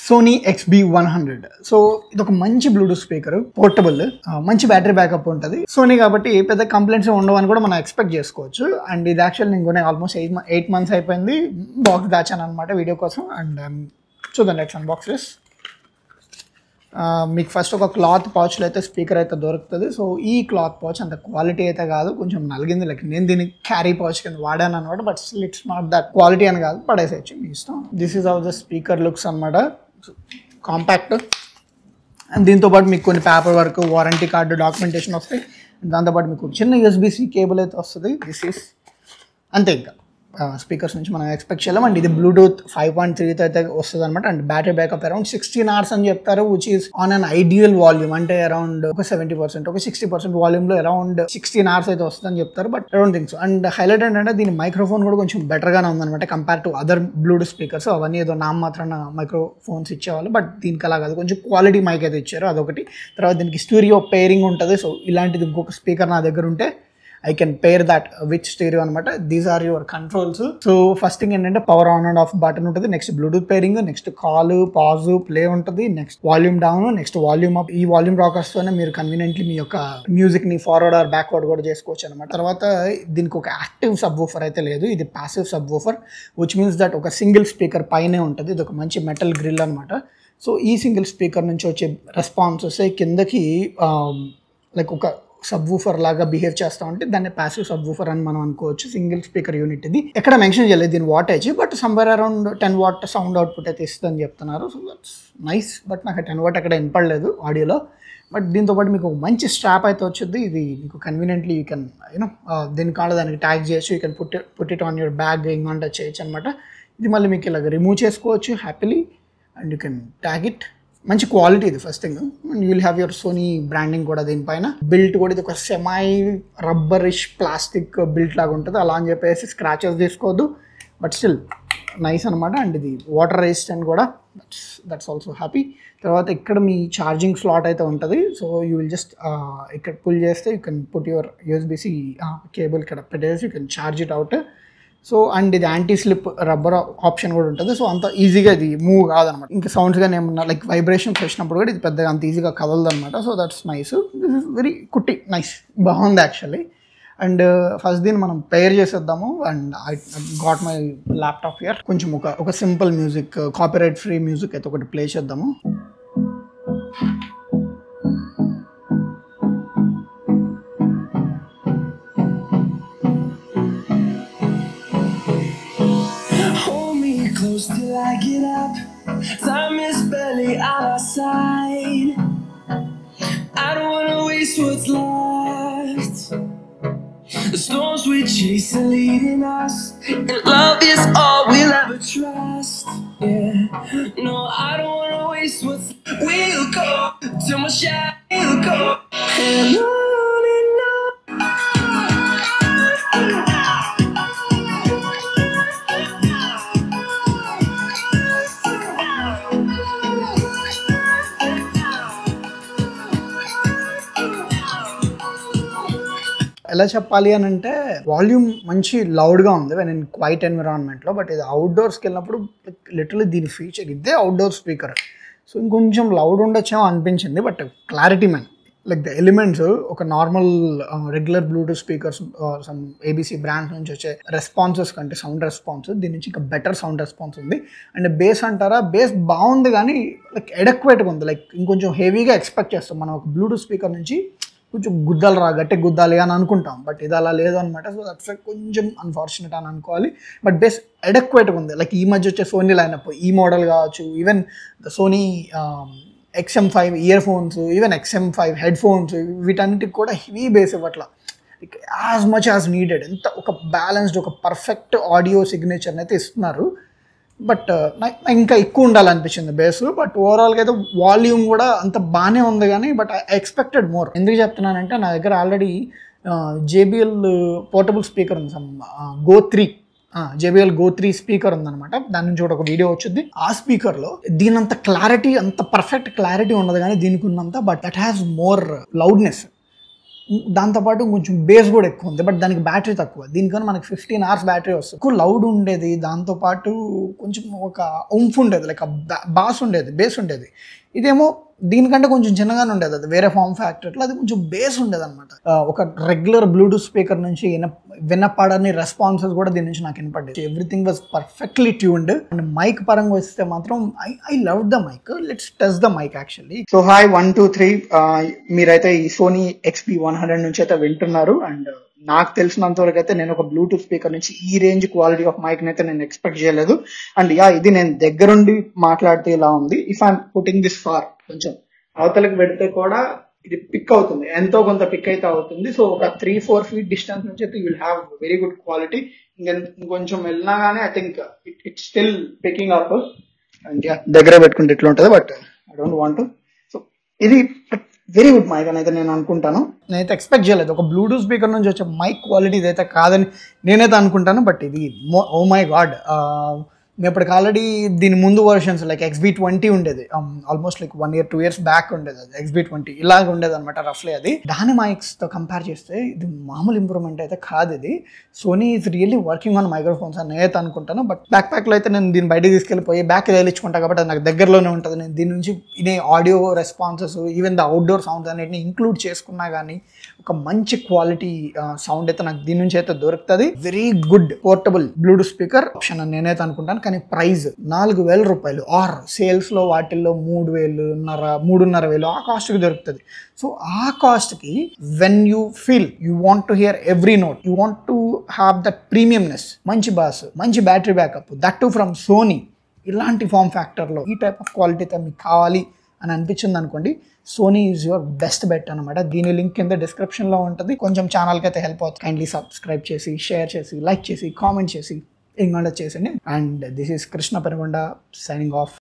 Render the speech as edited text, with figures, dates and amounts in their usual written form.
Sony XB100. So ఇది ఒక మంచి బ్లూటూత్ స్పీకర్, పోర్టబుల్, మంచి బ్యాటరీ బ్యాకప్ ఉంటుంది. సోనీ కాబట్టి పెద్ద కంప్లైంట్స్ ఉండవని కూడా మనం ఎక్స్పెక్ట్ చేసుకోవచ్చు. అండ్ ఇది యాక్చువల్ నేను కొనే ఆల్మోస్ట్ 8 months అయిపోయింది. బాక్స్ దాచాను అనమాట వీడియో కోసం. అండ్ చూద్దాం, లెట్స్ అన్బాక్స్ దిస్. మీకు ఫస్ట్ ఒక క్లాత్ పౌచ్లో అయితే స్పీకర్ అయితే దొరుకుతుంది. సో ఈ క్లాత్ పౌచ్ అంత క్వాలిటీ అయితే కాదు, కొంచెం నలిగింది. లైక్ నేను దీన్ని క్యారీ పౌచ్ కింద వాడాను అనమాట. But still it's not that quality అని కాదు, పడేసేయచ్చు మీ ఇష్టం. This is how the speaker looks అనమాట. కాంపాక్ట్. అండ్ దీంతోపాటు మీకు కొన్ని paper work, warranty card, documentation వస్తాయి. దాంతోపాటు మీకు చిన్న USB-C కేబుల్ అయితే వస్తుంది. దిస్ ఈస్ అంతే. ఇంకా స్పీకర్స్ నుంచి మనం ఎక్స్పెక్ట్ చేయలేం. అండ్ ఇది బ్లూటూత్ 5.3 అయితే వస్తుంది అనమాట. And battery backup around 16 hours అని చెప్తారు, which is on an ideal volume. అంటే అరౌండ్ ఒక 70%, ఒక 60% వాల్యూమ్లో అరౌండ్ 16 hours అయితే వస్తుందని చెప్తారు. But around things. And highlight ఏంటంటే దీని మైక్రోఫోన్ కూడా కొంచెం బెటర్గానే ఉందన్నమాట compare to other Bluetooth speakers. అవన్నీ ఏదో మాత్రం మైక్రోఫోన్స్ ఇచ్చేవాళ్ళు, బట్ దీనికి అలా కాదు, కొంచెం క్వాలిటీ మైక్ అయితే ఇచ్చారు, అదొకటి. తర్వాత దీనికి స్టీరియో పేరింగ్ ఉంటుంది. సో ఇలాంటిది ఇంకొక స్పీకర్ నా దగ్గర ఉంటే I can pair that with stereo అనమాట. These are your controls. So first thing ఏంటంటే power on and off button ఉంటుంది. Next Bluetooth pairing, next call, pause, play ఉంటుంది. Next volume down, next volume up. ఈ volume rockers తోనే మీరు conveniently మీ యొక్క music ని forward are backward కూడా చేసుకోవచ్చు అనమాట. తర్వాత దీనికి ఒక యాక్టివ్ సబ్ వూఫర్ అయితే లేదు, ఇది passive sub woofer, which means that ఒక సింగిల్ స్పీకర్ పైనే ఉంటుంది. ఇది ఒక మంచి మెటల్ గ్రిల్ అనమాట. సో ఈ సింగిల్ స్పీకర్ నుంచి వచ్చే రెస్పాన్సెస్ కిందకి లైక్ ఒక సబ్ వూఫర్ లాగా బిహేవ్ చేస్తూ ఉంటే దాన్ని ప్యాసివ్ సబ్ వూఫర్ అని మనం అనుకోవచ్చు. సింగిల్ స్పీకర్ యూనిట్ ఇది. ఎక్కడ మెన్షన్ చేయలేదు దీని wattage, but somewhere around 10 watt sound output అయితే ఇస్తుందని చెప్తున్నారు. So that's nice. బట్ నాకు 10 watt అక్కడ వినపడలేదు ఆడియోలో. బట్ దీంతోపాటు మీకు మంచి స్ట్రాప్ అయితే వచ్చింది. ఇది మీకు కన్వీనియంట్లీ యూ కెన్ దీని కాళ్ళ దానికి ట్యాగ్ చేయొచ్చు. You can put it on your bag, ఇంకంటే చేయొచ్చు అనమాట. ఇది మళ్ళీ మీకు ఇలాగ రిమూవ్ చేసుకోవచ్చు happily. And you can tag it. మంచి క్వాలిటీ ఇది first thing. And you will have your Sony branding కూడా దీనిపైన. బిల్ట్ కూడా ఇది ఒక సెమై రబ్బరిష్ ప్లాస్టిక్ బిల్ట్ లాగా ఉంటుంది. అలా అని చెప్పేసి స్క్రాచెస్ తీసుకోవద్దు, బట్ స్టిల్ నైస్ అనమాట. అండ్ ఇది వాటర్ రెసిస్టెంట్ కూడా, దట్స్ ఆల్సో హ్యాపీ. తర్వాత ఇక్కడ మీ ఛార్జింగ్ స్లాట్ అయితే ఉంటుంది. సో యూ విల్ జస్ట్ ఇక్కడ పుల్ చేస్తే you can put your USB-C cable ఇక్కడ పెట్టేసి you can charge it out. So and ఇది యాంటీ స్లిప్ రబ్బర్ ఆప్షన్ కూడా ఉంటుంది. సో అంత ఈజీగా ఇది మూవ్ కాదనమాట. ఇంకా సౌండ్స్ కానీ ఏమన్నా లైక్ వైబ్రేషన్స్ వచ్చినప్పుడు కూడా ఇది పెద్దగా అంత ఈజీగా కదలదు అనమాట. So that's nice. This is very కుట్టి నైస్, బాగుంది యాక్చువల్లీ. అండ్ ఫస్ట్ దీన్ని మనం పేర్ చేసేద్దాము. And I got my laptop here. కొంచెం ఒక simple music, copyright free music అయితే ఒకటి ప్లే చేద్దాము. Till I get up, time is barely on our side. I don't wanna waste what's left. The storms we chase are leading us, and love is all we'll ever trust. Yeah, no, I don't wanna waste what's left. We'll go till my shine will go, and on and on. ఎలా చెప్పాలి అని అంటే volume మంచి లౌడ్గా ఉంది when in quiet ఎన్విరాన్మెంట్లో. But ఇది అవుట్డోర్స్కి వెళ్ళినప్పుడు లిటరలీ దీని ఫీచర్ ఇదే అవుట్డోర్ స్పీకర్. సో ఇంకొంచెం లౌడ్ ఉండొచ్చేమో అనిపించింది. But clarity man, like the elements ఒక normal regular Bluetooth speakers some ABC brands నుంచి వచ్చే రెస్పాన్సెస్ కంటే సౌండ్ రెస్పాన్స్ దీని నుంచి ఇంకా బెటర్ సౌండ్ రెస్పాన్స్ ఉంది. అండ్ బేస్ అంటారా, బేస్ బాగుంది కానీ లైక్ ఎడక్వేట్గా ఉంది. లైక్ ఇంకొంచెం హెవీగా ఎక్స్పెక్ట్ చేస్తాం మనం ఒక బ్లూటూత్ స్పీకర్ నుంచి, కొంచెం గుద్దాలి గట్టి గుద్దాలి అని అనుకుంటాం. బట్ ఇది అలా లేదు అనమాట. సో దట్స్ కొంచెం అన్ఫార్చునేట్ అని అనుకోవాలి. బట్ బేస్ ఎడక్వేట్గా ఉంది. లైక్ ఈ మధ్య వచ్చే సోనీ లైనప్, ఈ మోడల్ కావచ్చు, even the Sony XM5 earphones, even XM5 headphones, వీటన్నిటికి కూడా హెవీ బేస్ ఇవ్వట్లా. Like as much as needed. ఎంత ఒక బ్యాలెన్స్డ్, ఒక పర్ఫెక్ట్ ఆడియో సిగ్నేచర్ని అయితే ఇస్తున్నారు. బట్ ఇంకా ఎక్కువ ఉండాలనిపించింది బేస్. బట్ ఓవరాల్గా అయితే వాల్యూమ్ కూడా అంత బాగానే ఉంది కానీ బట్ ఐ ఎక్స్పెక్టెడ్ మోర్. ఎందుకు చెప్తున్నానంటే నా దగ్గర ఆల్రెడీ JBL పోర్టబుల్ స్పీకర్ ఉంది, Go 3 JBL Go 3 స్పీకర్ ఉందన్నమాట. దాని నుంచి కూడా ఒక వీడియో వచ్చింది. ఆ స్పీకర్లో దీనంత క్లారిటీ, అంత పర్ఫెక్ట్ క్లారిటీ ఉండదు కానీ దీనికి ఉన్నంత, but that has more loudness. దాంతోపాటు కొంచెం బేస్ కూడా ఎక్కువ ఉంది, బట్ దానికి బ్యాటరీ తక్కువ. దీనికన్నా మనకి 15 hours బ్యాటరీ వస్తుంది. ఎక్కువ లౌడ్ ఉండేది, దాంతోపాటు కొంచెం ఒక ఉంఫ్ ఉండేది, లైక్ బాస్ ఉండేది, బేస్ ఉండేది. ఇదేమో దీనికంటే కొంచెం చిన్నగానే ఉండేది, అది వేరే ఫామ్ ఫ్యాక్టర్లో అది కొంచెం బేస్ ఉండేది అనమాట. ఒక రెగ్యులర్ బ్లూటూత్ స్పీకర్ నుంచి వినపడని రెస్పాన్సెస్ కూడా దీని నుంచి నాకు వినపడ్డాయి. Everything was perfectly tuned. And mic పరంగా వస్తే మాత్రం I love the mic. Let's test the mic actually. So hi 1 2 3, మీరైతే ఈ సోనీ XP100 నుంచి అయితే వింటున్నారు. అండ్ నాకు తెలిసినంత వరకు అయితే నేను ఒక బ్లూటూత్ స్పీకర్ నుంచి ఈ రేంజ్ క్వాలిటీ ఆఫ్ మైక్ అయితే నేను ఎక్స్పెక్ట్ చేయలేదు. అండ్ ఇది నేను దగ్గరుండి మాట్లాడితే ఇలా ఉంది. If I'm putting this far, కొంచెం అవతలకి పెడితే కూడా ఇది పిక్ అవుతుంది, ఎంతో కొంత పిక్ అయితే అవుతుంది. సో ఒక 3-4 feet డిస్టెన్స్ నుంచి అయితే you will have very good quality. ఇంకొంచెం వెళ్ళినా కానీ I think it still picking up. And దగ్గర పెట్టుకుంటే ఇట్లా ఉంటుంది, but I don't want. So ఇది వెరీ గుడ్ మైక్ అని అయితే నేను అనుకుంటాను. నేనైతే ఎక్స్పెక్ట్ చేయలేదు ఒక బ్లూటూత్ స్పీకర్ నుంచి వచ్చే మైక్ క్వాలిటీ ఇదైతే కాదని నేనైతే అనుకుంటాను. బట్ ఇది ఓ మై గాడ్. మేము ఇప్పటికి ఆల్రెడీ దీని ముందు వర్షన్స్ లైక్ XB20 ఉండేది, almost like 1 year 2 years back ఉండేది. అది XB20 ఇలాగ ఉండేది అనమాట రఫ్లీ. అది దాని మైక్స్తో కంపేర్ చేస్తే ఇది మామూలు ఇంప్రూవ్మెంట్ అయితే కాదు. ఇది Sony is really working on microphones అని నేనైతే అనుకుంటాను. బట్ బ్యాక్లో అయితే నేను దీన్ని బయటకు తీసుకెళ్ళిపోయి బ్యాక్ తేలించుకుంటాను కాబట్టి అది నాకు దగ్గరలోనే ఉంటుంది. నేను దీని నుంచి ఇదే audio responses, even the outdoor sounds అన్నిటిని ఇంక్లూడ్ చేసుకున్నా కానీ ఒక మంచి క్వాలిటీ సౌండ్ అయితే నాకు దీని నుంచి అయితే దొరుకుతుంది. Very good portable Bluetooth speaker option అని నేనైతే అనుకుంటాను. కానీ ప్రైస్ 4,000 రూపాయలు, ఆర్ సేల్స్లో వాటిల్లో 3,500 ఆ కాస్ట్కి దొరుకుతుంది. సో ఆ కాస్ట్కి when you feel you want to hear every note, you want to have that ప్రీమియంనెస్, మంచి బాస్, మంచి battery backup, that too from Sony, ఇలాంటి ఫామ్ ఫ్యాక్టర్లో ఈ టైప్ ఆఫ్ క్వాలిటీ అయితే మీకు కావాలి అని అనిపించింది అనుకోండి, Sony is your best bet అనమాట. దీని లింక్ కింద డిస్క్రిప్షన్లో ఉంటుంది. కొంచెం ఛానల్కి అయితే హెల్ప్ అవుతుంది. కైండ్లీ సబ్స్క్రైబ్ చేసి, షేర్ చేసి, లైక్ చేసి, కామెంట్ చేసి, ఇంకొండ చేసండి. And this is Krishna Penugonda signing of.